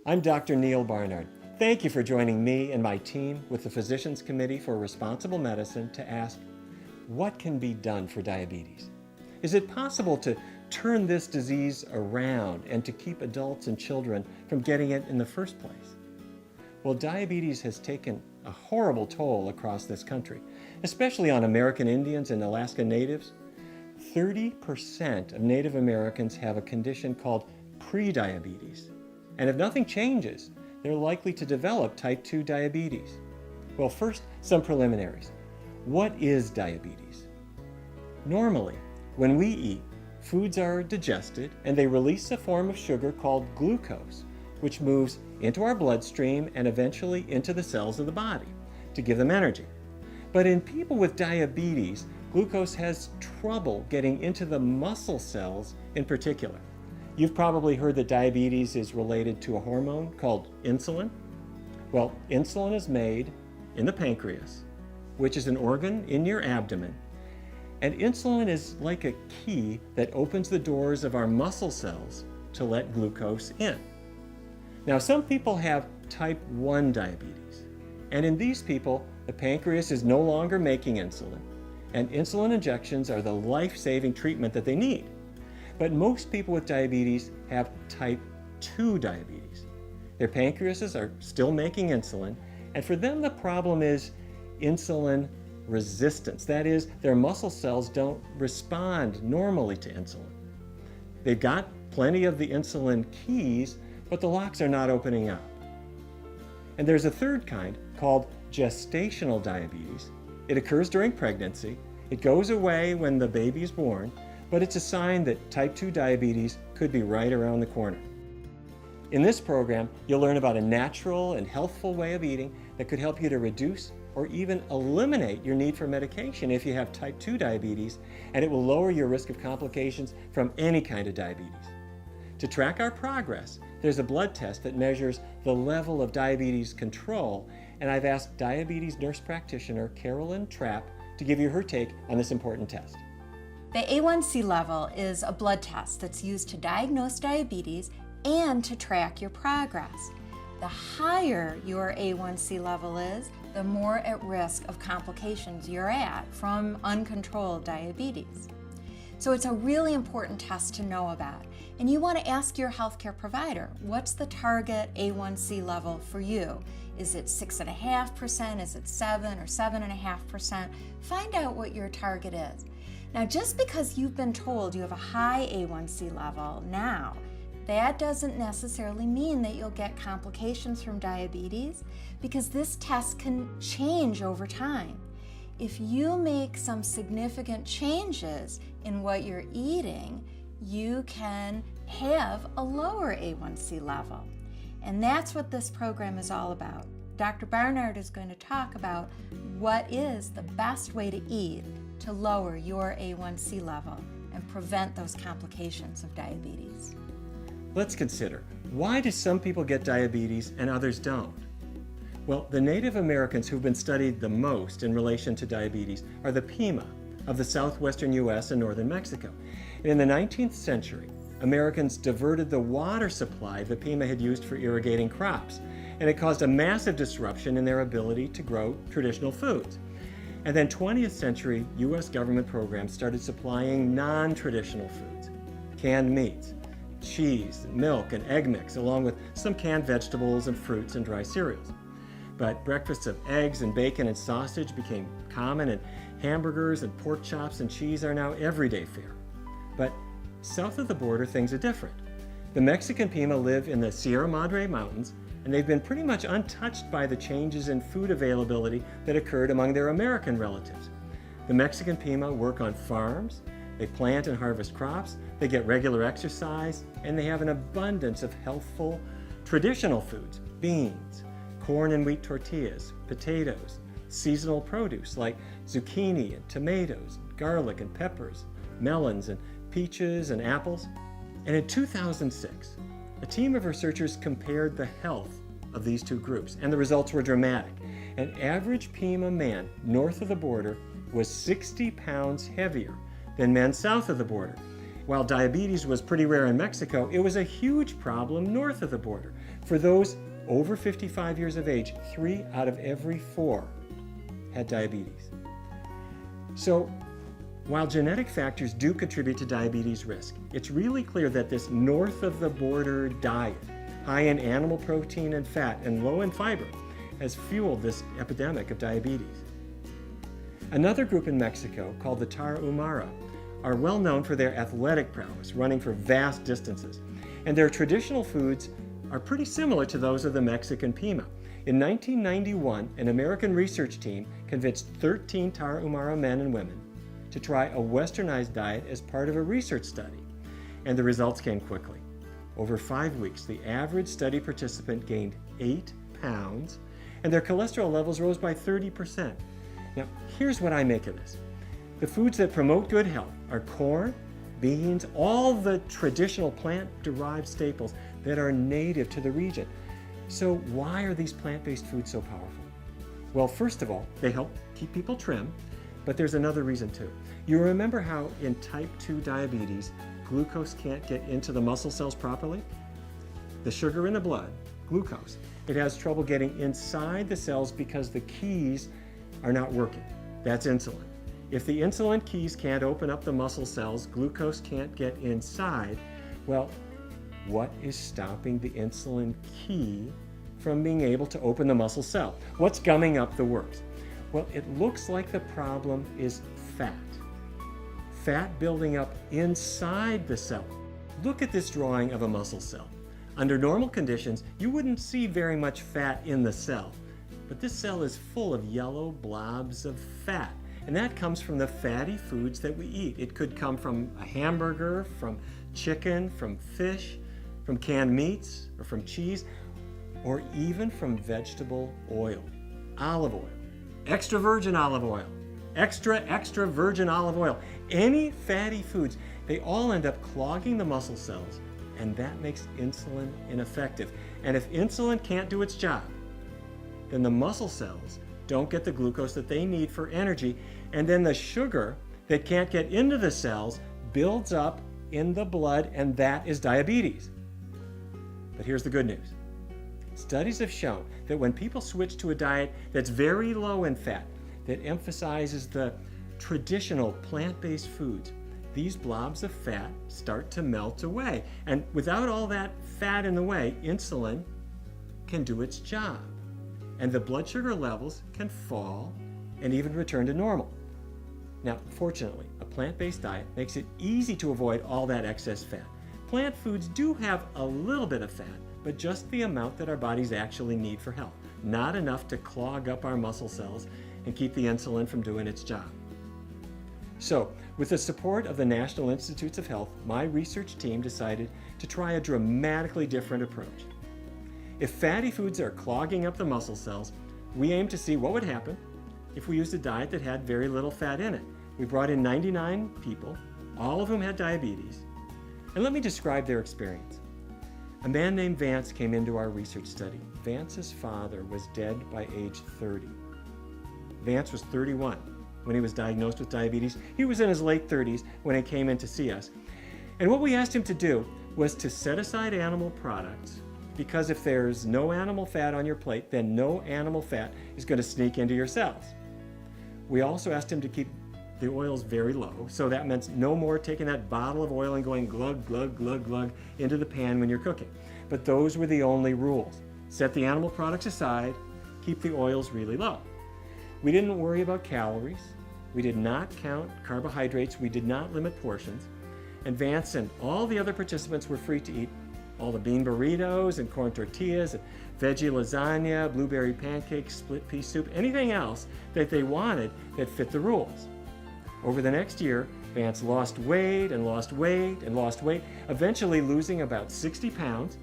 I'm Dr. Neal Barnard. Thank you for joining me and my team with the Physicians Committee for Responsible Medicine to ask, what can be done for diabetes? Is it possible to turn this disease around and to keep adults and children from getting it in the first place? Well, diabetes has taken a horrible toll across this country, especially on American Indians and Alaska Natives. 30% of Native Americans have a condition called prediabetes. And if nothing changes, they're likely to develop type 2 diabetes. Well, first, some preliminaries. What is diabetes? Normally, when we eat, foods are digested and they release a form of sugar called glucose, which moves into our bloodstream and eventually into the cells of the body to give them energy. But in people with diabetes, glucose has trouble getting into the muscle cells in particular. You've probably heard that diabetes is related to a hormone called insulin. Well, insulin is made in the pancreas, which is an organ in your abdomen. And insulin is like a key that opens the doors of our muscle cells to let glucose in. Now, some people have type 1 diabetes, and in these people, the pancreas is no longer making insulin, and insulin injections are the life-saving treatment that they need. But most people with diabetes have type 2 diabetes. Their pancreases are still making insulin, and for them the problem is insulin resistance. That is, their muscle cells don't respond normally to insulin. They've got plenty of the insulin keys, but the locks are not opening up. And there's a third kind called gestational diabetes. It occurs during pregnancy. It goes away when the baby is born, but it's a sign that type 2 diabetes could be right around the corner. In this program, you'll learn about a natural and healthful way of eating that could help you to reduce or even eliminate your need for medication if you have type 2 diabetes, and it will lower your risk of complications from any kind of diabetes. To track our progress, there's a blood test that measures the level of diabetes control, and I've asked diabetes nurse practitioner Carolyn Trapp to give you her take on this important test. The A1C level is a blood test that's used to diagnose diabetes and to track your progress. The higher your A1C level is, the more at risk of complications you're at from uncontrolled diabetes. So it's a really important test to know about. And you want to ask your healthcare provider, what's the target A1C level for you? Is it 6.5%? Is it 7 or 7.5%? Find out what your target is. Now, just because you've been told you have a high A1C level now, that doesn't necessarily mean that you'll get complications from diabetes, because this test can change over time. If you make some significant changes in what you're eating, you can have a lower A1C level. And that's what this program is all about. Dr. Barnard is going to talk about what is the best way to eat to lower your A1C level and prevent those complications of diabetes. Let's consider, why do some people get diabetes and others don't? Well, the Native Americans who've been studied the most in relation to diabetes are the Pima of the southwestern U.S. and northern Mexico. And in the 19th century, Americans diverted the water supply the Pima had used for irrigating crops, and it caused a massive disruption in their ability to grow traditional foods. And then 20th century U.S. government programs started supplying non-traditional foods, canned meats, cheese, milk, and egg mix, along with some canned vegetables and fruits and dry cereals. But breakfasts of eggs and bacon and sausage became common, and hamburgers and pork chops and cheese are now everyday fare. But south of the border, things are different. The Mexican Pima live in the Sierra Madre Mountains, and they've been pretty much untouched by the changes in food availability that occurred among their American relatives. The Mexican Pima work on farms, they plant and harvest crops, they get regular exercise, and they have an abundance of healthful, traditional foods, beans, corn and wheat tortillas, potatoes, seasonal produce like zucchini and tomatoes, garlic and peppers, melons and peaches and apples. And in 2006, a team of researchers compared the health of these two groups, and the results were dramatic. An average Pima man north of the border was 60 pounds heavier than men south of the border, while diabetes was pretty rare in Mexico, it was a huge problem north of the border. For those over 55 years of age, 3 out of every 4 had diabetes. So, while genetic factors do contribute to diabetes risk, it's really clear that this north of the border diet, high in animal protein and fat and low in fiber, has fueled this epidemic of diabetes. Another group in Mexico, called the Tarahumara, are well known for their athletic prowess, running for vast distances. And their traditional foods are pretty similar to those of the Mexican Pima. In 1991, an American research team convinced 13 Tarahumara men and women to try a westernized diet as part of a research study. And the results came quickly. Over 5 weeks, the average study participant gained 8 pounds, and their cholesterol levels rose by 30%. Now, here's what I make of this. The foods that promote good health are corn, beans, all the traditional plant-derived staples that are native to the region. So why are these plant-based foods so powerful? Well, first of all, they help keep people trim, but there's another reason too. You remember how in type 2 diabetes, glucose can't get into the muscle cells properly? The sugar in the blood, glucose, it has trouble getting inside the cells because the keys are not working. That's insulin. If the insulin keys can't open up the muscle cells, glucose can't get inside. Well, what is stopping the insulin key from being able to open the muscle cell? What's gumming up the works? Well, it looks like the problem is fat. Fat building up inside the cell. Look at this drawing of a muscle cell. Under normal conditions, you wouldn't see very much fat in the cell, but this cell is full of yellow blobs of fat, and that comes from the fatty foods that we eat. It could come from a hamburger, from chicken, from fish, from canned meats, or from cheese, or even from vegetable oil, olive oil, extra virgin olive oil, extra virgin olive oil. Any fatty foods, they all end up clogging the muscle cells, and that makes insulin ineffective. And if insulin can't do its job, then the muscle cells don't get the glucose that they need for energy, and then the sugar that can't get into the cells builds up in the blood, and that is diabetes. But here's the good news. Studies have shown that when people switch to a diet that's very low in fat, that emphasizes the traditional plant-based foods, these blobs of fat start to melt away. And without all that fat in the way, insulin can do its job. And the blood sugar levels can fall and even return to normal. Now, fortunately, a plant-based diet makes it easy to avoid all that excess fat. Plant foods do have a little bit of fat, but just the amount that our bodies actually need for health, not enough to clog up our muscle cells and keep the insulin from doing its job. So, with the support of the National Institutes of Health, my research team decided to try a dramatically different approach. If fatty foods are clogging up the muscle cells, we aimed to see what would happen if we used a diet that had very little fat in it. We brought in 99 people, all of whom had diabetes, and let me describe their experience. A man named Vance came into our research study. Vance's father was dead by age 30. Vance was 31 when he was diagnosed with diabetes. He was in his late 30s when he came in to see us. And what we asked him to do was to set aside animal products, because if there's no animal fat on your plate, then no animal fat is going to sneak into your cells. We also asked him to keep the oils very low, so that meant no more taking that bottle of oil and going glug, glug, glug, glug into the pan when you're cooking. But those were the only rules. Set the animal products aside, keep the oils really low. We didn't worry about calories. We did not count carbohydrates. We did not limit portions. And Vance and all the other participants were free to eat all the bean burritos and corn tortillas and veggie lasagna, blueberry pancakes, split pea soup, anything else that they wanted that fit the rules. Over the next year, Vance lost weight and lost weight and lost weight, eventually losing about 60 pounds.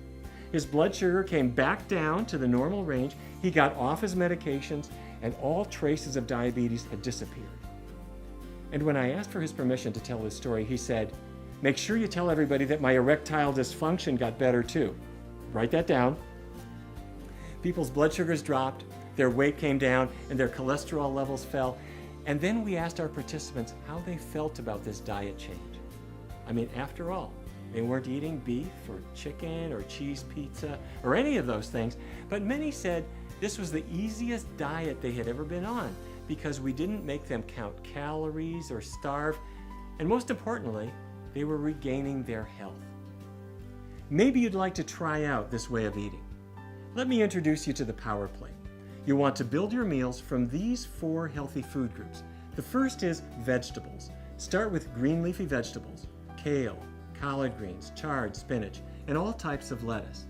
His blood sugar came back down to the normal range. He got off his medications, and all traces of diabetes had disappeared. And when I asked for his permission to tell his story, he said, "Make sure you tell everybody that my erectile dysfunction got better too." Write that down. People's blood sugars dropped, their weight came down, and their cholesterol levels fell. And then we asked our participants how they felt about this diet change. I mean, after all, they weren't eating beef or chicken or cheese pizza or any of those things, but many said this was the easiest diet they had ever been on because we didn't make them count calories or starve, and most importantly, they were regaining their health. Maybe you'd like to try out this way of eating. Let me introduce you to the Power Plate. You'll want to build your meals from these 4 healthy food groups. The first is vegetables. Start with green leafy vegetables, kale, collard greens, chard, spinach, and all types of lettuce.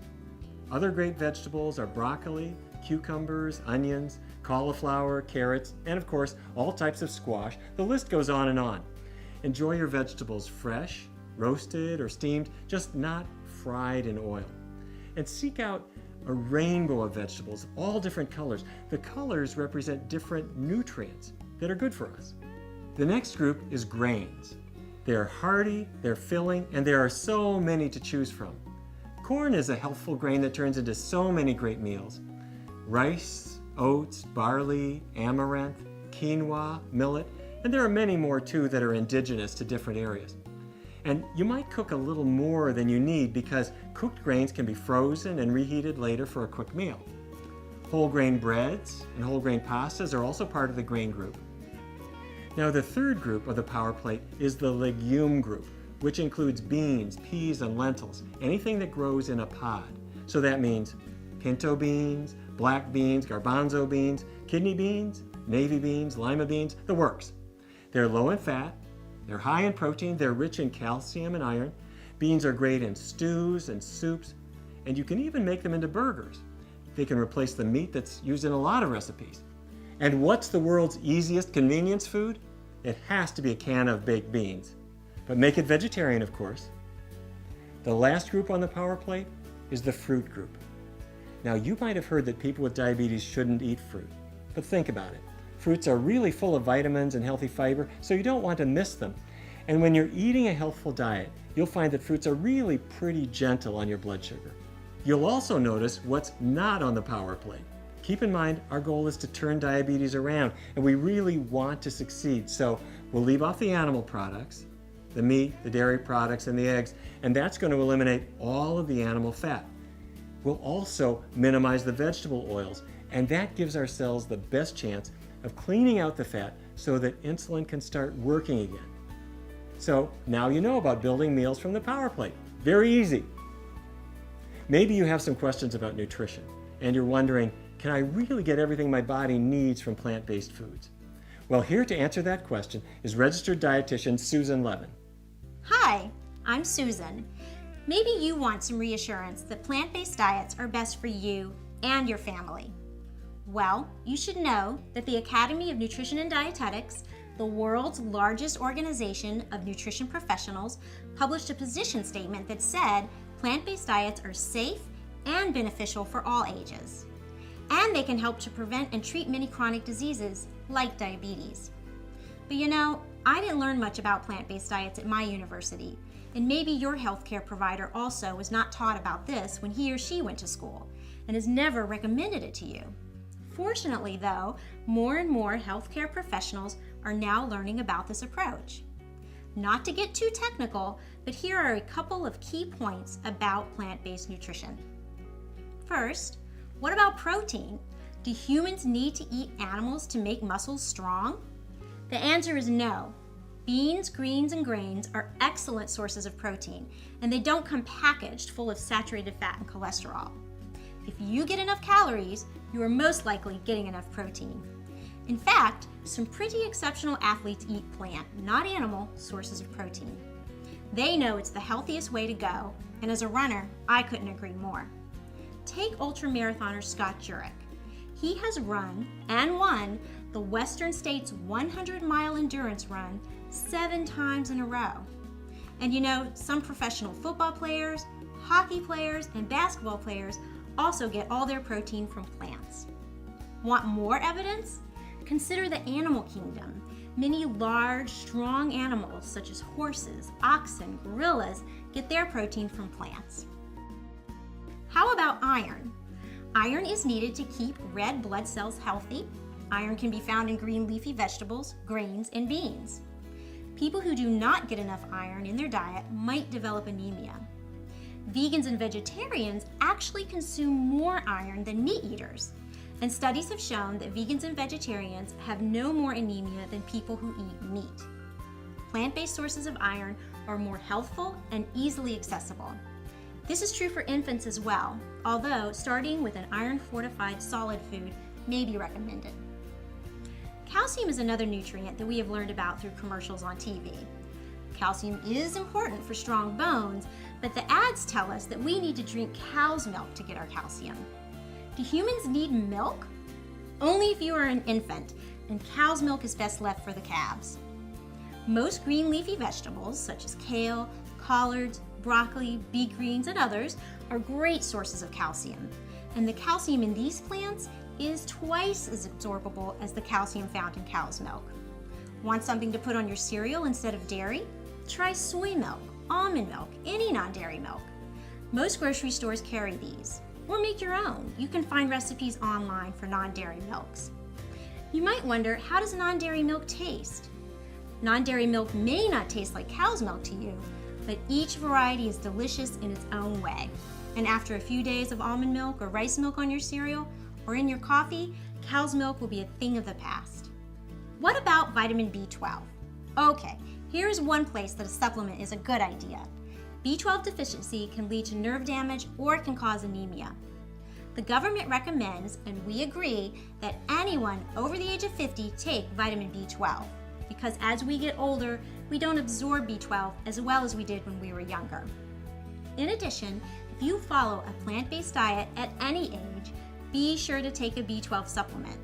Other great vegetables are broccoli, cucumbers, onions, cauliflower, carrots, and of course, all types of squash. The list goes on and on. Enjoy your vegetables fresh, roasted, or steamed, just not fried in oil. And seek out a rainbow of vegetables, all different colors. The colors represent different nutrients that are good for us. The next group is grains. They are hearty, they're filling, and there are so many to choose from. Corn is a healthful grain that turns into so many great meals. Rice, oats, barley, amaranth, quinoa, millet, and there are many more too that are indigenous to different areas. And you might cook a little more than you need because cooked grains can be frozen and reheated later for a quick meal. Whole grain breads and whole grain pastas are also part of the grain group. Now the third group of the Power Plate is the legume group, which includes beans, peas, and lentils, anything that grows in a pod. So that means pinto beans, black beans, garbanzo beans, kidney beans, navy beans, lima beans, the works. They're low in fat, they're high in protein, they're rich in calcium and iron. Beans are great in stews and soups, and you can even make them into burgers. They can replace the meat that's used in a lot of recipes. And what's the world's easiest convenience food? It has to be a can of baked beans. But make it vegetarian, of course. The last group on the Power Plate is the fruit group. Now, you might have heard that people with diabetes shouldn't eat fruit, but think about it. Fruits are really full of vitamins and healthy fiber, so you don't want to miss them. And when you're eating a healthful diet, you'll find that fruits are really pretty gentle on your blood sugar. You'll also notice what's not on the Power Plate. Keep in mind, our goal is to turn diabetes around, and we really want to succeed. So we'll leave off the animal products, the meat, the dairy products, and the eggs, and that's going to eliminate all of the animal fat. We'll also minimize the vegetable oils, and that gives our cells the best chance of cleaning out the fat so that insulin can start working again. So now you know about building meals from the Power Plate. Very easy. Maybe you have some questions about nutrition, and you're wondering, can I really get everything my body needs from plant-based foods? Well, here to answer that question is registered dietitian Susan Levin. Hi, I'm Susan. Maybe you want some reassurance that plant-based diets are best for you and your family. Well, you should know that the Academy of Nutrition and Dietetics, the world's largest organization of nutrition professionals, published a position statement that said plant-based diets are safe and beneficial for all ages. And they can help to prevent and treat many chronic diseases like diabetes. But you know, I didn't learn much about plant-based diets at my university, and maybe your healthcare provider also was not taught about this when he or she went to school and has never recommended it to you. Fortunately, though, more and more healthcare professionals are now learning about this approach. Not to get too technical, but here are a couple of key points about plant-based nutrition. First, what about protein? Do humans need to eat animals to make muscles strong? The answer is no. Beans, greens, and grains are excellent sources of protein, and they don't come packaged full of saturated fat and cholesterol. If you get enough calories, you are most likely getting enough protein. In fact, some pretty exceptional athletes eat plant, not animal, sources of protein. They know it's the healthiest way to go, and as a runner, I couldn't agree more. Take ultramarathoner Scott Jurek. He has run and won the Western States 100-mile endurance run 7 times in a row. And you know, some professional football players, hockey players, and basketball players also get all their protein from plants. Want more evidence? Consider the animal kingdom. Many large, strong animals such as horses, oxen, gorillas get their protein from plants. How about iron? Iron is needed to keep red blood cells healthy. Iron can be found in green leafy vegetables, grains, and beans. people who do not get enough iron in their diet might develop anemia. Vegans and vegetarians actually consume more iron than meat eaters, and studies have shown that vegans and vegetarians have no more anemia than people who eat meat. Plant-based sources of iron are more healthful and easily accessible. This is true for infants as well, although starting with an iron-fortified solid food may be recommended. Calcium is another nutrient that we have learned about through commercials on TV. Calcium is important for strong bones, but the ads tell us that we need to drink cow's milk to get our calcium. Do humans need milk? Only if you are an infant, and cow's milk is best left for the calves. Most green leafy vegetables, such as kale, collards, broccoli, beet greens, and others, are great sources of calcium. And the calcium in these plants is twice as absorbable as the calcium found in cow's milk. Want something to put on your cereal instead of dairy? Try soy milk, almond milk, any non-dairy milk. Most grocery stores carry these, or make your own. You can find recipes online for non-dairy milks. You might wonder, how does non-dairy milk taste? Non-dairy milk may not taste like cow's milk to you, but each variety is delicious in its own way. And after a few days of almond milk or rice milk on your cereal or in your coffee, cow's milk will be a thing of the past. What about vitamin B12? Okay, here's one place that a supplement is a good idea. B12 deficiency can lead to nerve damage or it can cause anemia. The government recommends, and we agree, that anyone over the age of 50 take vitamin B12, because as we get older, we don't absorb B12 as well as we did when we were younger. In addition, if you follow a plant-based diet at any age, be sure to take a B12 supplement.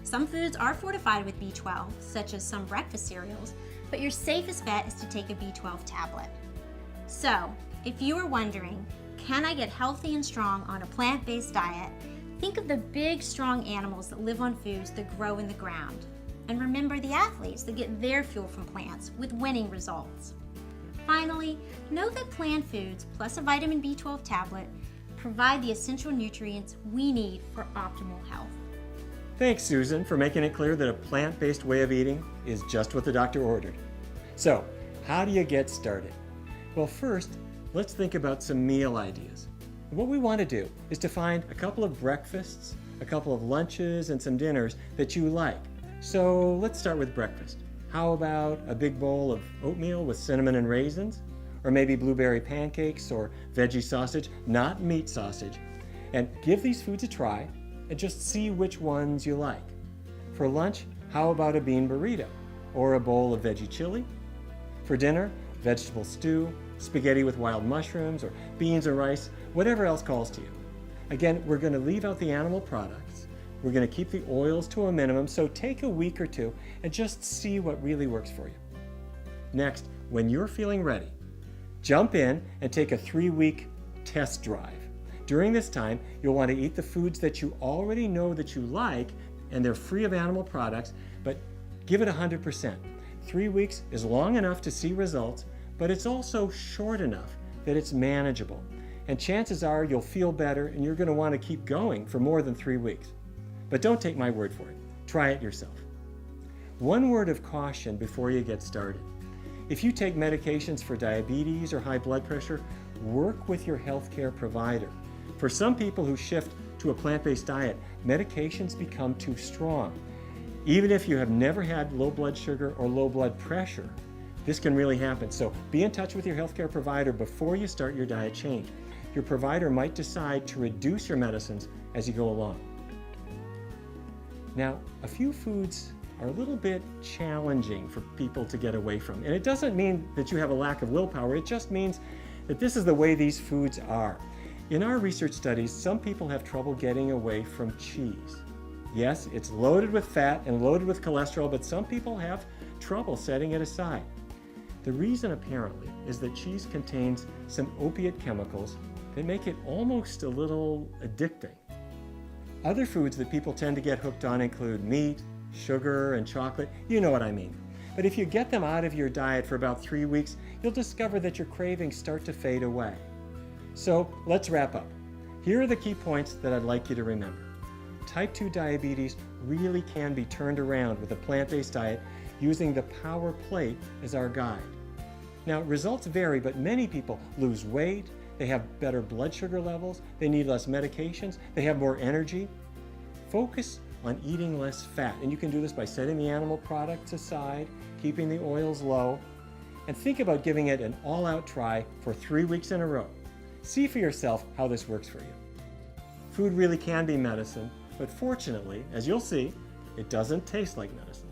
Some foods are fortified with B12, such as some breakfast cereals, but your safest bet is to take a B12 tablet. So, if you are wondering, can I get healthy and strong on a plant-based diet? Think of the big, strong animals that live on foods that grow in the ground. And remember the athletes that get their fuel from plants with winning results. Finally, know that plant foods plus a vitamin B12 tablet provide the essential nutrients we need for optimal health. Thanks, Susan, for making it clear that a plant-based way of eating is just what the doctor ordered. So, how do you get started? Well, first, let's think about some meal ideas. What we want to do is to find a couple of breakfasts, a couple of lunches, and some dinners that you like. So let's start with breakfast. How about a big bowl of oatmeal with cinnamon and raisins? Or maybe blueberry pancakes or veggie sausage, not meat sausage. And give these foods a try and just see which ones you like. For lunch, how about a bean burrito or a bowl of veggie chili? For dinner, vegetable stew, spaghetti with wild mushrooms, or beans or rice, whatever else calls to you. Again, we're going to leave out the animal products. We're going to keep the oils to a minimum, so take a week or two and just see what really works for you. Next, when you're feeling ready, jump in and take a 3-week test drive. During this time, you'll want to eat the foods that you already know that you like, and they're free of animal products, but give it 100%. 3 weeks is long enough to see results, but it's also short enough that it's manageable. And chances are you'll feel better and you're going to want to keep going for more than 3 weeks. But don't take my word for it. Try it yourself. One word of caution before you get started. If you take medications for diabetes or high blood pressure, work with your healthcare provider. For some people who shift to a plant-based diet, medications become too strong. Even if you have never had low blood sugar or low blood pressure, this can really happen. So be in touch with your healthcare provider before you start your diet change. Your provider might decide to reduce your medicines as you go along. Now, a few foods are a little bit challenging for people to get away from. And it doesn't mean that you have a lack of willpower, it just means that this is the way these foods are. In our research studies, some people have trouble getting away from cheese. Yes, it's loaded with fat and loaded with cholesterol, but some people have trouble setting it aside. The reason apparently is that cheese contains some opiate chemicals that make it almost a little addicting. Other foods that people tend to get hooked on include meat, sugar, and chocolate. You know what I mean. But if you get them out of your diet for about 3 weeks, you'll discover that your cravings start to fade away. So let's wrap up. Here are the key points that I'd like you to remember. Type 2 diabetes really can be turned around with a plant-based diet using the power plate as our guide. Now, results vary, but many people lose weight, they have better blood sugar levels, they need less medications, they have more energy. Focus on eating less fat, and you can do this by setting the animal products aside, keeping the oils low, and think about giving it an all-out try for 3 weeks in a row. See for yourself how this works for you. Food really can be medicine, but fortunately, as you'll see, it doesn't taste like medicine.